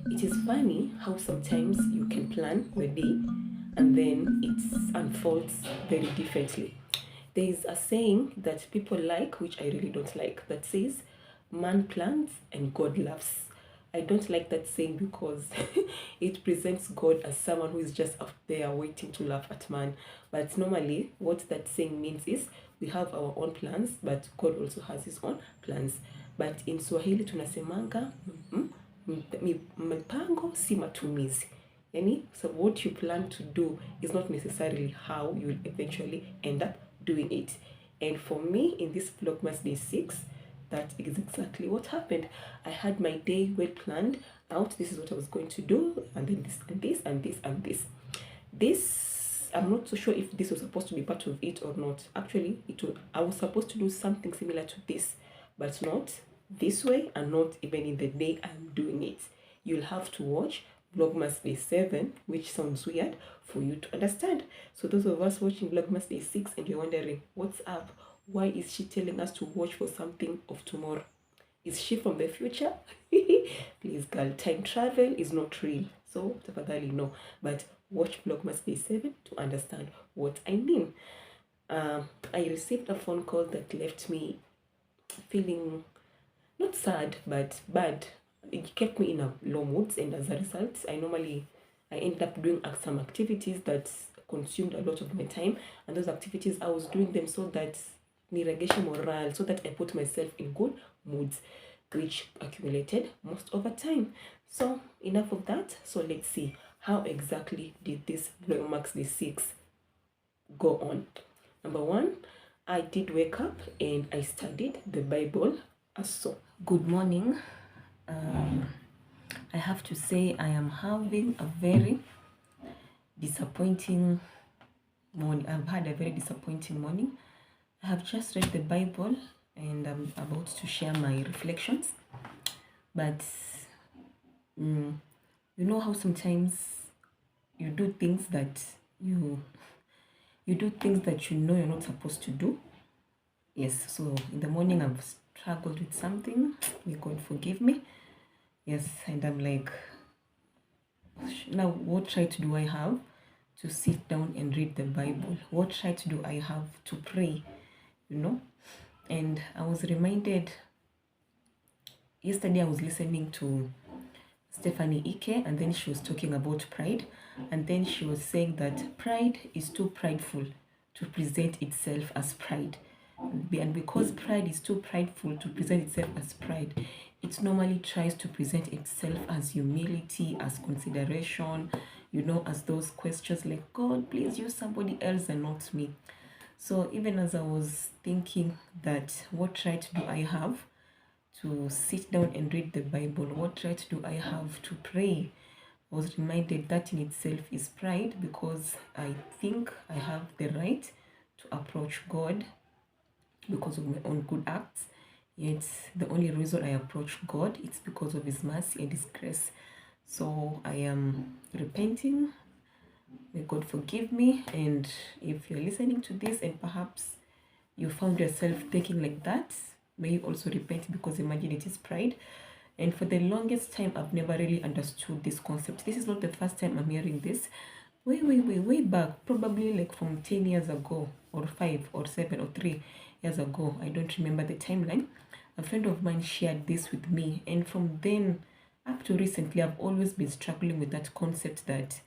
It is funny how sometimes you can plan the day and then it unfolds very differently. There is a saying that people like, which I really don't like, that says, man plans and God laughs. I don't like that saying because it presents God as someone who is just out there waiting to laugh at man. But normally, what that saying means is we have our own plans, but God also has his own plans. But in Swahili tunasemanga, mipango si matumizi. Yani, so what you plan to do is not necessarily how you will eventually end up doing it. And for me, in this Vlogmas Day 6, that is exactly what happened. I had my day well planned out. This is what I was going to do, and then this and this and this and this. This, I'm not so sure if this was supposed to be part of it or not. Actually, I was supposed to do something similar to this, but not this way and not even in the day I'm doing it. You'll have to watch Vlogmas Day 7, which sounds weird, for you to understand. So those of us watching Vlogmas Day 6 and you're wondering, what's up? Why is she telling us to watch for something of tomorrow? Is she from the future? Please, girl, time travel is not real. So, tafadhali no. But watch Vlogmas Day 7 to understand what I mean. I received a phone call that left me feeling not sad, but bad. It kept me in a low moods, and as a result, I ended up doing some activities that consumed a lot of my time, and those activities I was doing them so that niregeshe morale, so that I put myself in good moods, which accumulated most over time. So enough of that. So let's see how exactly did this Vlogmas Day 6 go on. Number one, I did wake up and I studied the Bible as so. Good morning. I have to say I am having a very disappointing morning. I've had a very disappointing morning. I have just read the Bible and I'm about to share my reflections. But you know how sometimes you do things that you do things that you know you're not supposed to do. Yes, so in the morning I've struggled with something. May God forgive me. Yes, and I'm like, now what right do I have to sit down and read the Bible? What right do I have to pray? You know? And I was reminded, yesterday I was listening to Stephanie Ike, and then she was talking about pride, and then she was saying that pride is too prideful to present itself as pride. And because pride is too prideful to present itself as pride, it normally tries to present itself as humility, as consideration, you know, as those questions like, God, please use somebody else and not me. So even as I was thinking that what right do I have to sit down and read the Bible, what right do I have to pray, I was reminded that in itself is pride, because I think I have the right to approach God because of my own good acts. Yet the only reason I approach God is because of his mercy and his grace. So I am repenting. May God forgive me. And if you're listening to this and perhaps you found yourself thinking like that, may you also repent, because imagine it is pride. And for the longest time, I've never really understood this concept. This is not the first time I'm hearing this. Way back, probably like from 10 years ago, or 5 or 7 or 3 years ago. I don't remember the timeline. A friend of mine shared this with me, and from then up to recently, I've always been struggling with that concept that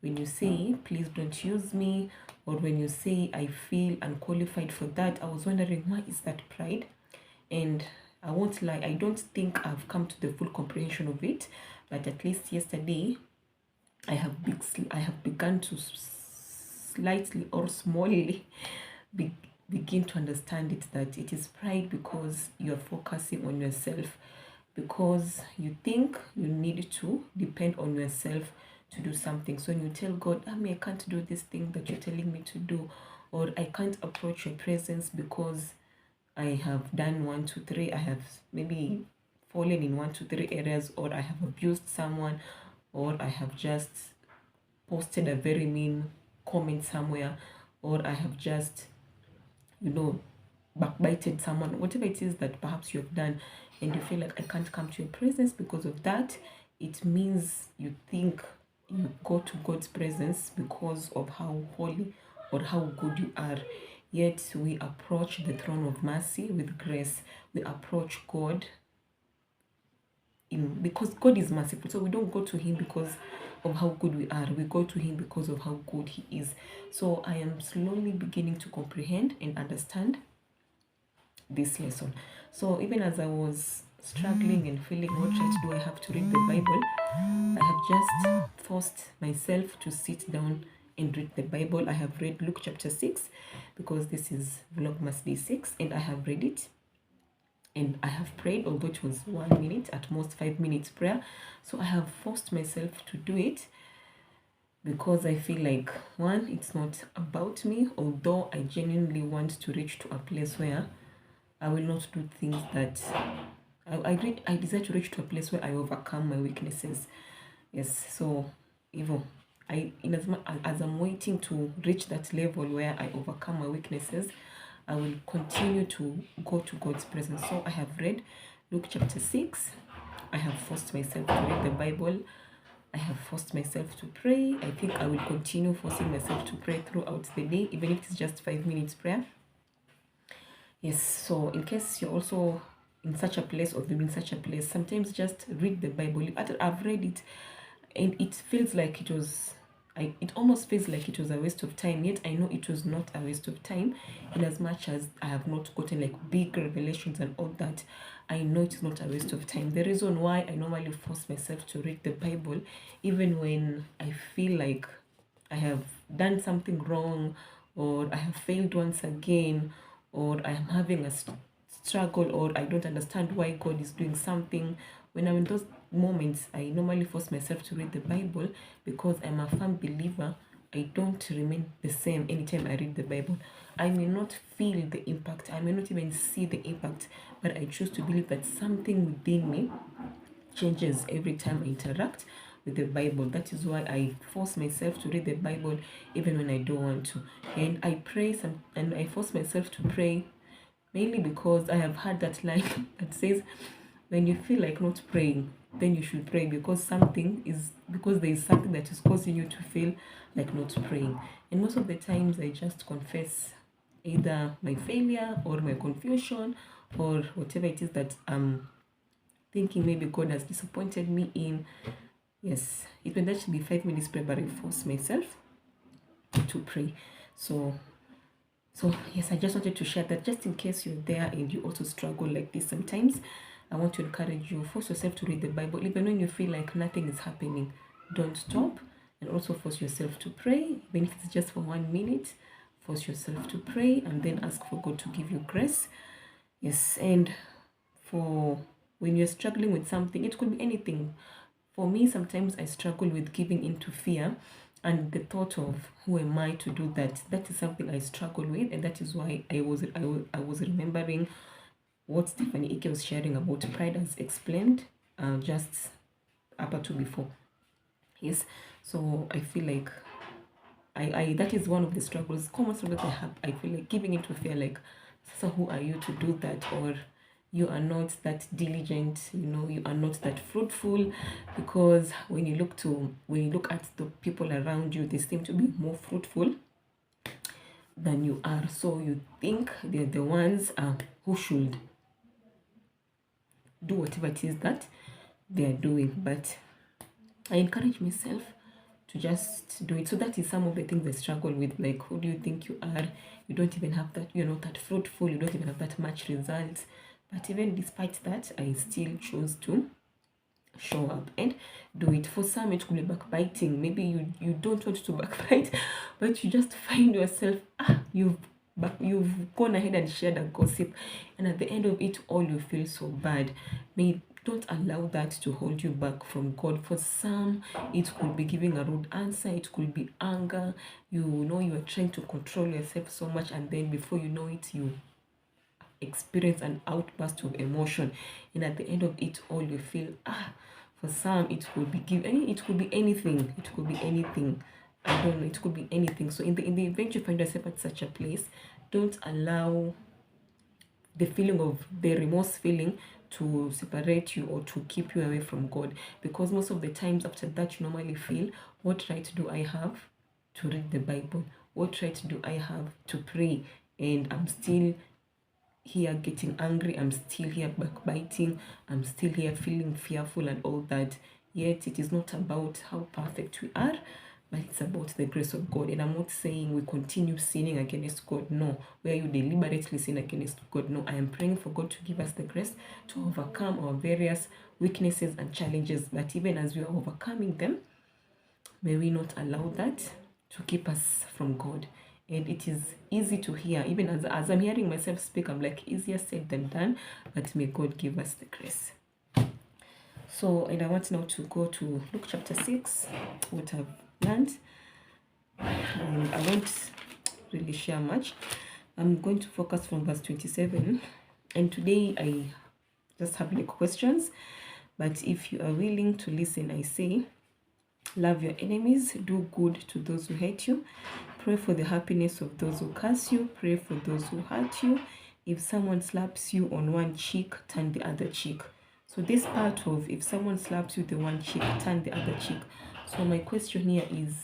when you say, please don't use me, or when you say, I feel unqualified for that, I was wondering, why is that pride? And I won't lie, I don't think I've come to the full comprehension of it, but at least yesterday, I have begun to slightly or smallly begin to understand it, that it is pride because you're focusing on yourself, because you think you need to depend on yourself to do something. So when you tell God, I can't do this thing that you're telling me to do, or I can't approach your presence because I have done 1, 2, 3, I have maybe fallen in 1, 2, 3 areas, or I have abused someone, or I have just posted a very mean comment somewhere, or I have just, backbited someone, whatever it is that perhaps you have done, and you feel like I can't come to your presence because of that, it means you think you go to God's presence because of how holy or how good you are. Yet we approach the throne of mercy with grace. We approach God because God is merciful. So we don't go to him because of how good we are. We go to him because of how good he is. So I am slowly beginning to comprehend and understand this lesson. So even as I was struggling and feeling what right do I have to read the Bible, I have just forced myself to sit down and read the Bible. I have read Luke chapter 6 because this is Vlogmas day 6, and I have read it and I have prayed, although it was 1 minute, at most 5 minutes prayer. So I have forced myself to do it because I feel like, one, it's not about me, although I genuinely want to reach to a place where I will not do things that I desire to reach to a place where I overcome my weaknesses. Yes, so even in as I'm waiting to reach that level where I overcome my weaknesses, I will continue to go to God's presence. So I have read Luke chapter 6. I have forced myself to read the Bible. I have forced myself to pray. I think I will continue forcing myself to pray throughout the day, even if it's just 5 minutes prayer. Yes, so in case you're also in such a place or in such a place, sometimes just read the Bible. I've read it and it feels like it almost feels like it was a waste of time, yet I know it was not a waste of time. In as much as I have not gotten like big revelations and all that, I know it's not a waste of time. The reason why I normally force myself to read the Bible, even when I feel like I have done something wrong, or I have failed once again, or I am having a struggle, or I don't understand why God is doing something. When I'm in those moments, I normally force myself to read the Bible because I'm a firm believer. I don't remain the same anytime I read the Bible. I may not feel the impact, I may not even see the impact, but I choose to believe that something within me changes every time I interact with the Bible. That is why I force myself to read the Bible even when I don't want to. And I pray and I force myself to pray mainly because I have heard that line that says, when you feel like not praying, then you should pray because there is something that is causing you to feel like not praying. And most of the times I just confess either my failure or my confusion or whatever it is that I'm thinking maybe God has disappointed me in. Yes, it may actually be 5 minutes prayer, but I force myself to pray. So yes, I just wanted to share that just in case you're there and you also struggle like this sometimes. I want to encourage you, force yourself to read the Bible. Even when you feel like nothing is happening, don't stop. And also force yourself to pray, even if it's just for 1 minute. Force yourself to pray and then ask for God to give you grace. Yes, and for when you're struggling with something, it could be anything. For me, sometimes I struggle with giving into fear and the thought of who am I to do that. That is something I struggle with, and that is why I was remembering what Stephanie Ike was sharing about pride as explained just up to before. Yes, so I feel like I that is one of the struggles, common struggles I have. I feel like giving into fear, like, so who are you to do that? Or you are not that diligent, you are not that fruitful, because when you look at the people around you, they seem to be more fruitful than you are. So you think they're the ones who should do whatever it is that they are doing. But I encourage myself to just do it. So that is some of the things I struggle with. Like, who do you think you are? You don't even have that, you're not that fruitful, you don't even have that much results. But even despite that, I still choose to show up and do it. For some, it could be backbiting. Maybe you don't want to backbite, but you just find yourself, you've gone ahead and shared a gossip, and at the end of it all, you feel so bad. Don't allow that to hold you back from God. For some, it could be giving a rude answer, it could be anger. You are trying to control yourself so much, and then before you know it, you experience an outburst of emotion, and at the end of it all, you feel for some, it could be anything. I don't know, it could be anything. So in the event you find yourself at such a place, don't allow the feeling of the remorse feeling to separate you or to keep you away from God. Because most of the times after that, you normally feel, what right do I have to read the Bible? What right do I have to pray? And I'm still here getting angry, I'm still here backbiting, I'm still here feeling fearful and all that. Yet it is not about how perfect we are, but it's about the grace of God. And I'm not saying we continue sinning against God, no. Where you deliberately sin against God, no. I am praying for God to give us the grace to overcome our various weaknesses and challenges, that even as we are overcoming them, may we not allow that to keep us from God. And it is easy to hear, even as I'm hearing myself speak, I'm like, easier said than done, but may God give us the grace. So, and I want now to go to Luke chapter 6, what I've learned. And I won't really share much. I'm going to focus from verse 27. And today I just have like questions. But if you are willing to listen, I say, love your enemies, do good to those who hate you, pray for the happiness of those who curse you, pray for those who hurt you. If someone slaps you on one cheek, turn the other cheek. So this part of, if someone slaps you the one cheek, turn the other cheek. So my question here is,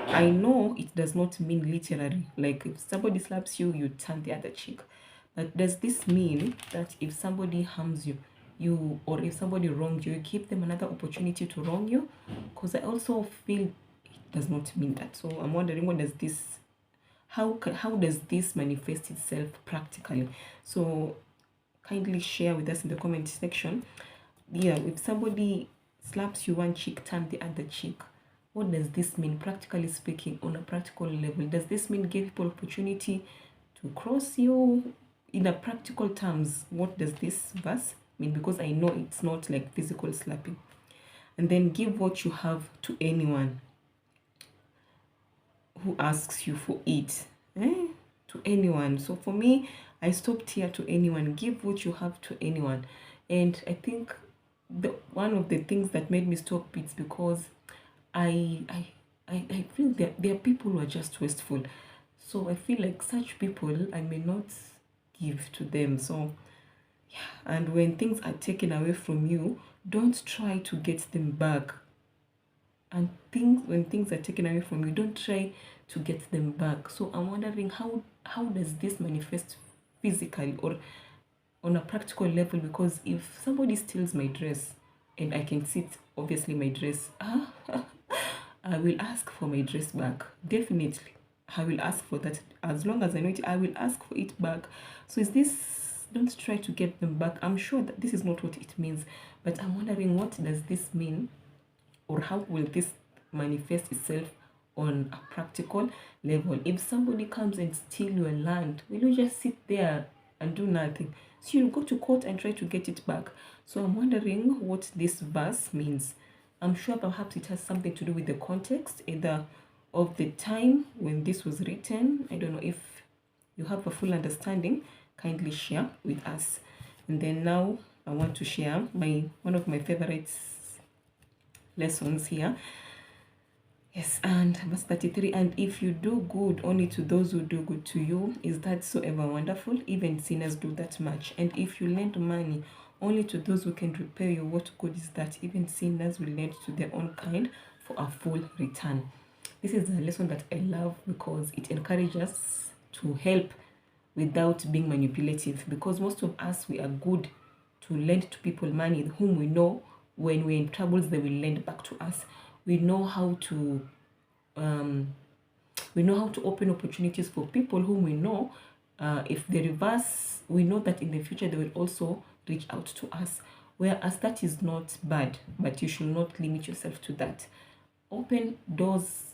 I know it does not mean literally, like if somebody slaps you, you turn the other cheek. But does this mean that if somebody harms you, or if somebody wronged you, you give them another opportunity to wrong you? Because I also feel it does not mean that. So I'm wondering, what does this, how does this manifest itself practically? So kindly share with us in the comment section. Yeah, if somebody slaps you one cheek, turn the other cheek. What does this mean, practically speaking, on a practical level? Does this mean give people opportunity to cross you? In a practical terms, what does this verse mean? Because I know it's not like physical slapping. And then give what you have to anyone who asks you for it. To anyone. So for me, I stopped here, to anyone. Give what you have to anyone. And I think one of the things that made me stop it's because I feel that there are people who are just wasteful. So I feel like such people, I may not give to them. So yeah, and when things are taken away from you, don't try to get them back. And when things are taken away from you, don't try to get them back. So I'm wondering, how does this manifest physically or on a practical level? Because if somebody steals my dress and I can see it, obviously my dress, I will ask for my dress back. Definitely, I will ask for that. As long as I know it, I will ask for it back. So is this, don't try to get them back. I'm sure that this is not what it means, but I'm wondering, what does this mean? Or how will this manifest itself on a practical level? If somebody comes and steal your land, will you just sit there and do nothing? So you'll go to court and try to get it back. So I'm wondering what this verse means. I'm sure perhaps it has something to do with the context, either of the time when this was written. I don't know. If you have a full understanding, kindly share with us. And then now I want to share one of my favorite lessons here. Yes, and verse 33, and if you do good only to those who do good to you, is that so ever wonderful? Even sinners do that much. And if you lend money only to those who can repay you, what good is that? Even sinners will lend to their own kind for a full return. This is a lesson that I love because it encourages us to help without being manipulative. Because most of us, we are good to lend to people money whom we know when we're in troubles, they will lend back to us. We know how to open opportunities for people whom we know, if they reverse, we know that in the future they will also reach out to us. Whereas that is not bad, but you should not limit yourself to that. Open doors,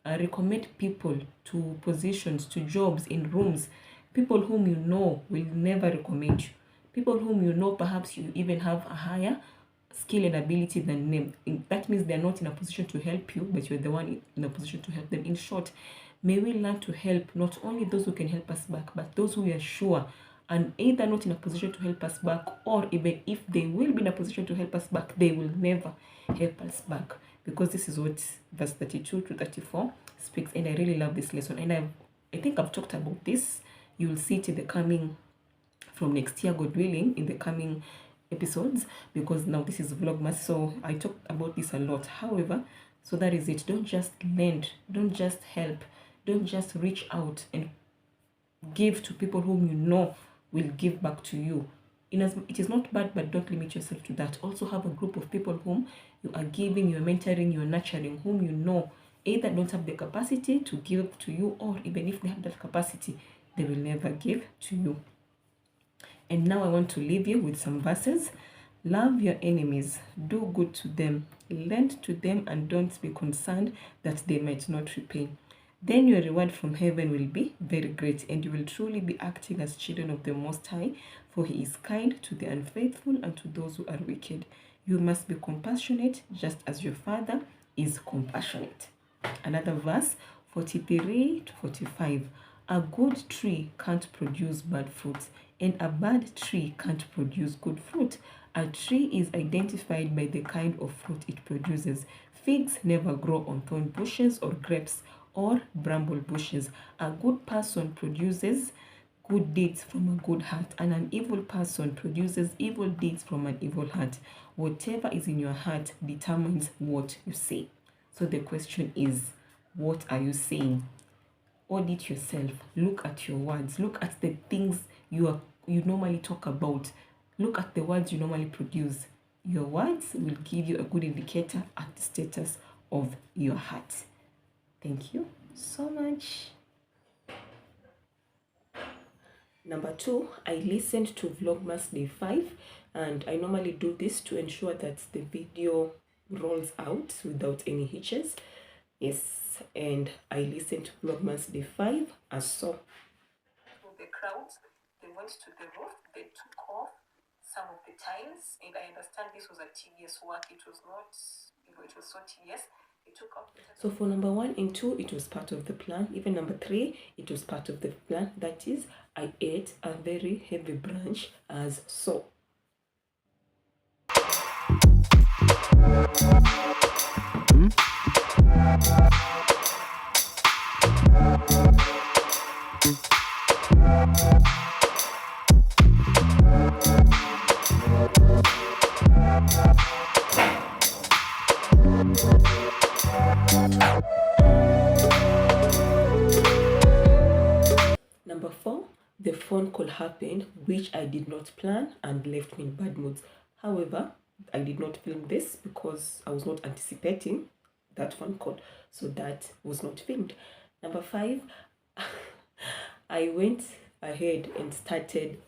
recommend people to positions, to jobs, in rooms, people whom you know will never recommend you, people whom you know perhaps you even have a higher skill and ability than them. That means they're not in a position to help you, but you're the one in a position to help them. In short, may we learn to help not only those who can help us back, but those who we are sure and either not in a position to help us back, or even if they will be in a position to help us back, they will never help us back. Because this is what verse 32 to 34 speaks. And I really love this lesson. And I think I've talked about this. You will see it in the coming, from next year, God willing, in the coming episodes, because now this is Vlogmas, so I talked about this a lot. However, so that is it. Don't just lend, don't just help, don't just reach out and give to people whom you know will give back to you. It is not bad, but don't limit yourself to that. Also have a group of people whom you are giving, you're mentoring, you're nurturing, whom you know either don't have the capacity to give to you, or even if they have that capacity, they will never give to you. And now I want to leave you with some verses. Love your enemies, do good to them, lend to them, and don't be concerned that they might not repay. Then your reward from heaven will be very great, and you will truly be acting as children of the Most High, for He is kind to the unfaithful and to those who are wicked. You must be compassionate, just as your Father is compassionate. Another verse, 43 to 45. A good tree can't produce bad fruits, and a bad tree can't produce good fruit. A tree is identified by the kind of fruit it produces. Figs never grow on thorn bushes, or grapes or bramble bushes. A good person produces good deeds from a good heart, and an evil person produces evil deeds from an evil heart. Whatever is in your heart determines what you say. So the question is, what are you saying? Audit yourself. Look at your words. Look at the things you normally talk about. Look at the words you normally produce. Your words will give you a good indicator at the status of your heart. Thank you so much. Number 2, I listened to Vlogmas Day 5, and I normally do this to ensure that the video rolls out without any hitches. Yes, and I listened to Vlogmas Day 5 as so. The crowds, they went to the roof, they took off some of the tiles, and I understand this was a tedious work. It was not, it was so tedious. They took off. So for number 1 and 2, it was part of the plan. Even number 3, it was part of the plan. That is, I ate a very heavy branch as so. Number 4, the phone call happened, which I did not plan and left me in bad moods. However, I did not film this because I was not anticipating that phone call, so that was not filmed. Number 5, I went ahead and started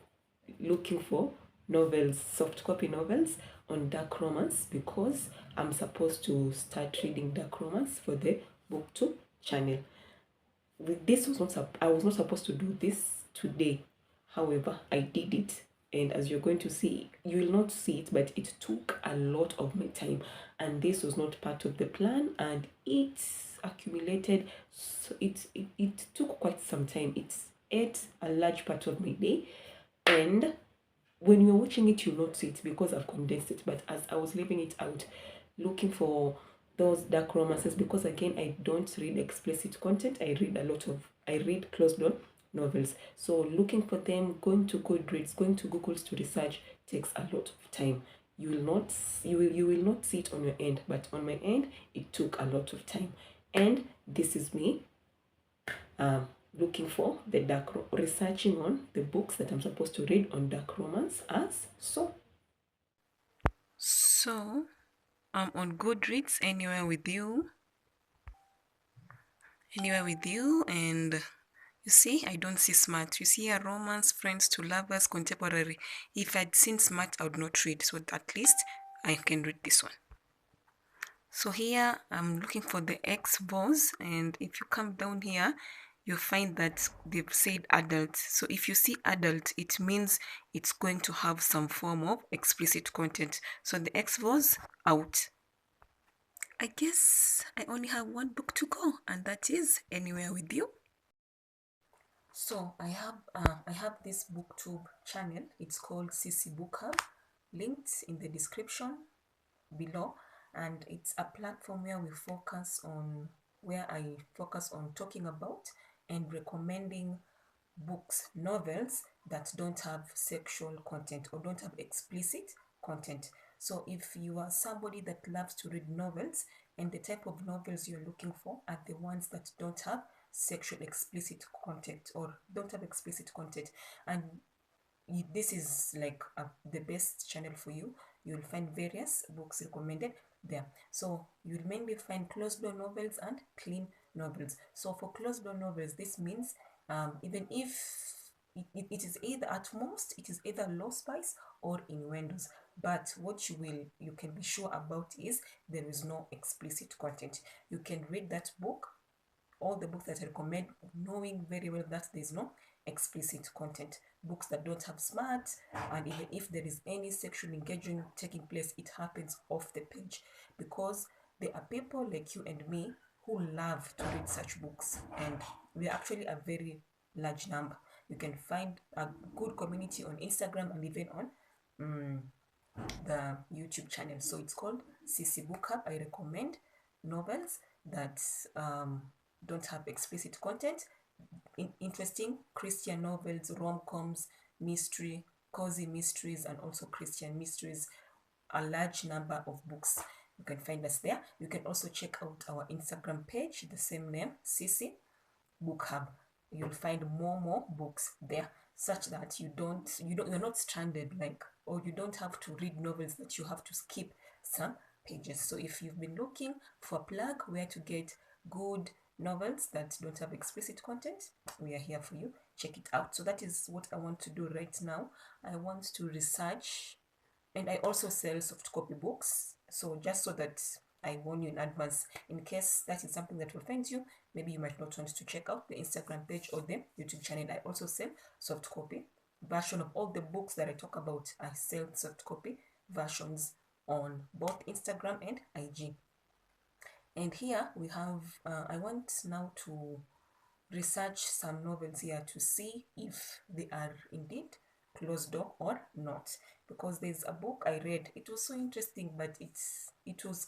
looking for novels, soft copy novels on dark romance, because I'm supposed to start reading dark romance for the booktube channel. This was not, I was not supposed to do this today. However, I did it, and as you're going to see, you will not see it, but it took a lot of my time, and this was not part of the plan, and it accumulated, so it took quite some time. It ate a large part of my day, and when you're watching it, you'll not see it because I've condensed it. But as I was leaving it out, looking for those dark romances, because again, I don't read explicit content. I read closed door novels. So looking for them, going to Goodreads, going to Google to research takes a lot of time. You will not see it on your end, but on my end, it took a lot of time. And this is me looking for the researching on the books that I'm supposed to read on dark romance as so. So I'm on Goodreads, anywhere with you, and you see, I don't see smart. You see a romance, friends to lovers, contemporary. If I'd seen smart, I would not read, so at least I can read this one. So here I'm looking for the X-Vows, and if you come down here, you find that they've said adult. So if you see adult, it means it's going to have some form of explicit content. So the X-Vows out. I guess I only have one book to go, and that is Anywhere With You. So I have this booktube channel. It's called CC Book Hub, linked in the description below, and it's a platform where I focus on talking about and recommending books, novels that don't have sexual content or don't have explicit content. So if you are somebody that loves to read novels and the type of novels you're looking for are the ones that don't have sexual explicit content or don't have explicit content, and this is like the best channel for you. You'll find various books recommended there. So you'll mainly find closed door novels and clean novels. So for closed door novels, this means even if it is either, at most it is either low spice or innuendos, but what you can be sure about is there is no explicit content. You can read that book, all the books that I recommend, knowing very well that there's no explicit content. Books that don't have smart, and even if there is any sexual engagement taking place, it happens off the page, because there are people like you and me who love to read such books, and we're actually a very large number. You can find a good community on Instagram and even on the YouTube channel. So it's called CC Book Hub. I recommend novels that don't have explicit content, interesting Christian novels, rom-coms, mystery, cozy mysteries, and also Christian mysteries. A large number of books. You can find us there. You can also check out our Instagram page, the same name, CC Book Hub. You'll find more books there, such that you're not stranded, like, or you don't have to read novels that you have to skip some pages. So if you've been looking for a plug where to get good novels that don't have explicit content, we are here for you. Check it out. So that is what I want to do right now. I want to research, and I also sell soft copy books. So just so that I warn you in advance, in case that is something that offends you, maybe you might not want to check out the Instagram page or the YouTube channel. I also sell soft copy version of all the books that I talk about. I sell soft copy versions on both Instagram and IG. And here we have, I want now to research some novels here to see if they are indeed closed door or not, because there's a book I read. It was so interesting, but it was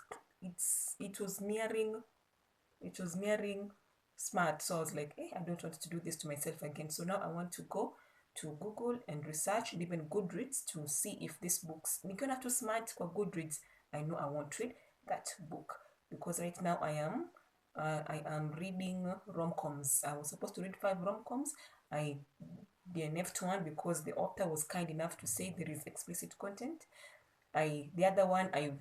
nearing smart. So I was like, I don't want to do this to myself again. So now I want to go to Google and research, and even Goodreads, to see if this books nikiona too smart for Goodreads, I know I won't read that book, because right now I am reading rom-coms. I was supposed to read 5 rom-coms. I DNF'd one because the author was kind enough to say there is explicit content. The other one I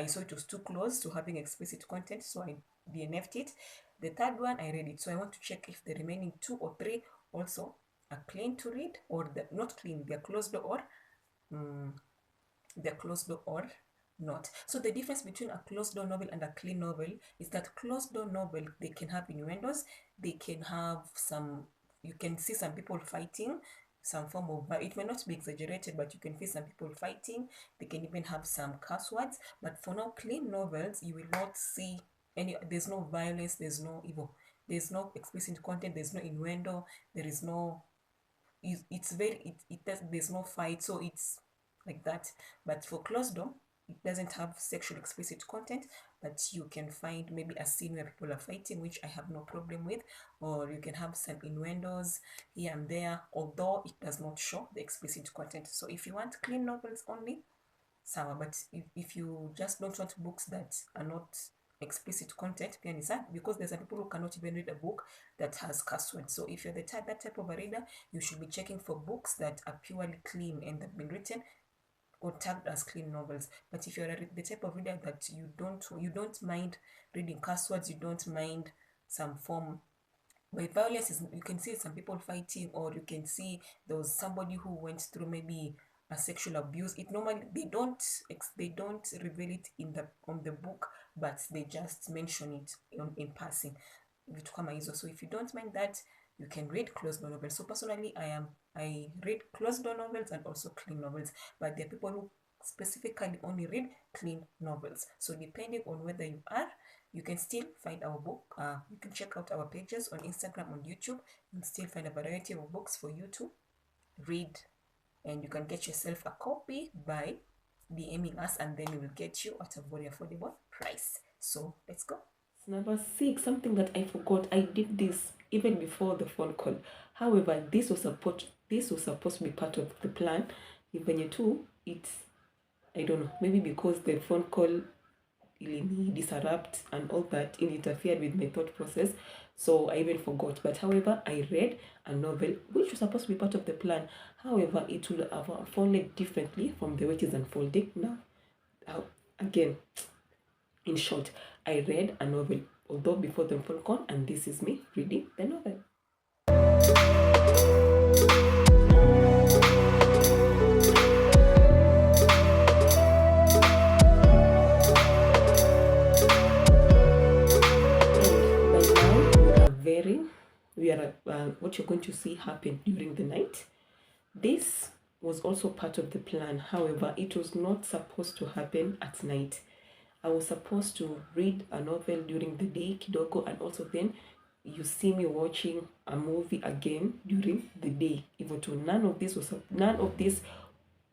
saw it was too close to having explicit content, so I DNF'd it. The third one I read it, so I want to check if the remaining 2 or 3 also are clean to read, or not clean, they're closed or not. So the difference between a closed door novel and a clean novel is that closed door novel, they can have innuendos, they can have some, you can see some people fighting, some form of, it may not be exaggerated, but you can see some people fighting. They can even have some curse words. But for now, clean novels, you will not see any, there's no violence, there's no evil, there's no explicit content, there's no innuendo, there is no, it's very, there's no fight, so it's like that. But for closed door, it doesn't have sexual explicit content, but you can find maybe a scene where people are fighting, which I have no problem with, or you can have some innuendos here and there, although it does not show the explicit content. So if you want clean novels only, sawa, but if you just don't want books that are not explicit content, pia ni sad, because there's some people who cannot even read a book that has curse words. So if you're that type of a reader, you should be checking for books that are purely clean and have been written or tagged as clean novels. But if you're the type of reader that you don't mind reading curse words, you don't mind some form, but violence is, you can see some people fighting, or you can see there was somebody who went through maybe a sexual abuse. It normally, they don't reveal it on the book, but they just mention it in passing. So if you don't mind that, you can read closed door novels. So personally, I read closed door novels and also clean novels, but there are people who specifically only read clean novels. So depending on whether you are, you can still find our book. You can check out our pages on Instagram, on YouTube. You'll still find a variety of books for you to read, and you can get yourself a copy by DMing us, and then we will get you at a very affordable price. So let's go. Number 6, something that I forgot. I did this even before the phone call. However, this was supposed to be part of the plan. Even you too, it's I don't know, maybe because the phone call disrupt and all that, it interfered with my thought process, so I even forgot. But however, I read a novel which was supposed to be part of the plan. However, it will have unfolded differently from the way it is unfolding now. Again, in short, I read a novel, although before the phone call, and this is me reading the novel. What you're going to see happen during the night. This was also part of the plan. However, it was not supposed to happen at night. I was supposed to read a novel during the day, kidogo, and also then you see me watching a movie again during the day. Even to none of this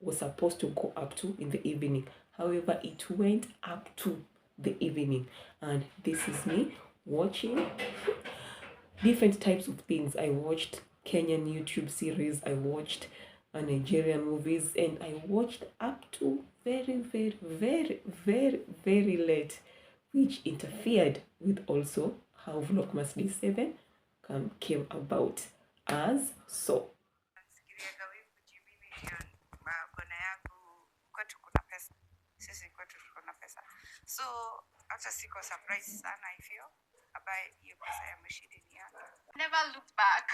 was supposed to go up to in the evening. However, it went up to the evening, and this is me watching different types of things. I watched Kenyan YouTube series, I watched Nigerian movies, and I watched up to very, very, very, very, very late, which interfered with also how Vlogmas Day 7 came about as so. So hata siko surprise sana I feel about hiyo pesa ya mashidini yake. Never looked back.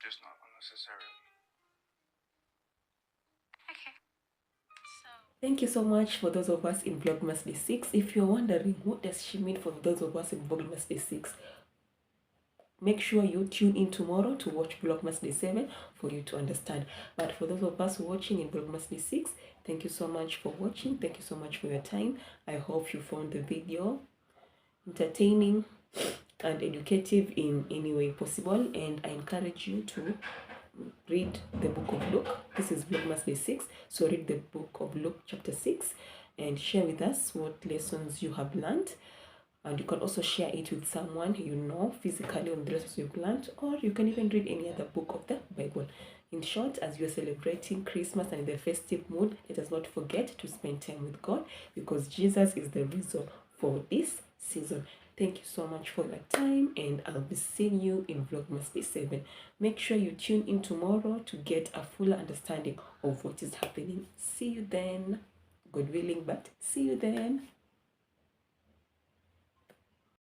Just not unnecessarily. Okay. So thank you so much for those of us in Vlogmas Day 6. If you're wondering what does she mean for those of us in Vlogmas Day 6, make sure you tune in tomorrow to watch Vlogmas Day 7 for you to understand. But for those of us watching in Vlogmas Day 6, thank you so much for watching. Thank you so much for your time. I hope you found the video entertaining and educative in any way possible. And I encourage you to read the book of Luke. This is Vlogmas Day 6. So read the book of Luke chapter 6 and share with us what lessons you have learned. And you can also share it with someone you know physically on the lessons you've learned, or you can even read any other book of the Bible. In short, as we are celebrating Christmas and in the festive mood, let us not forget to spend time with God, because Jesus is the reason for this season. Thank you so much for your time, and I'll be seeing you in Vlogmas Day 7. Make sure you tune in tomorrow to get a fuller understanding of what is happening. See you then. God willing, but see you then.